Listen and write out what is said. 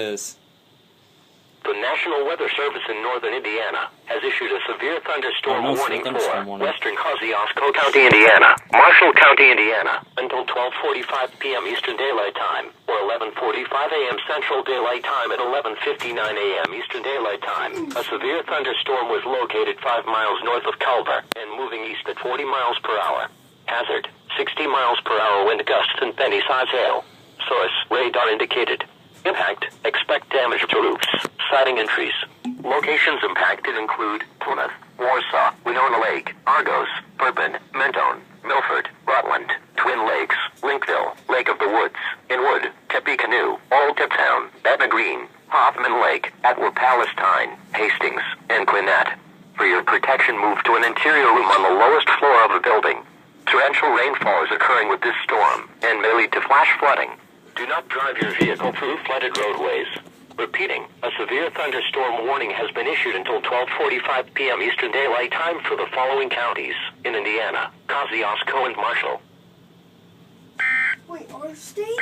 is. The National Weather Service in northern Indiana has issued a severe thunderstorm warning for western Kosciuszko County, Indiana, Marshall County, Indiana, until 12:45 p.m. Eastern Daylight Time, or 11:45 a.m. Central Daylight Time at 11:59 a.m. Eastern Daylight Time. A severe thunderstorm was located 5 miles north of Culver and moving east at 40 miles per hour. Hazard, 60 miles per hour wind gusts and penny-size hail. Source, radar indicated. Impact, expect damage to roofs, siding and trees. Locations impacted include Plymouth, Warsaw, Winona Lake, Argos, Bourbon, Mentone, Milford, Rutland, Twin Lakes, Linkville, Lake of the Woods, Inwood, Tippecanoe, Old Tiptown, Etna Green, Hoffman Lake, Atwood Palestine, Hastings, and Gwinnett. For your protection, move to an interior room on the lowest floor of the building. Torrential rainfall is occurring with this storm and may lead to flash flooding. Do not drive your vehicle through flooded roadways. Repeating, a severe thunderstorm warning has been issued until 12:45 p.m. Eastern Daylight Time for the following counties in Indiana: Kosciuszko and Marshall. Wait, our state?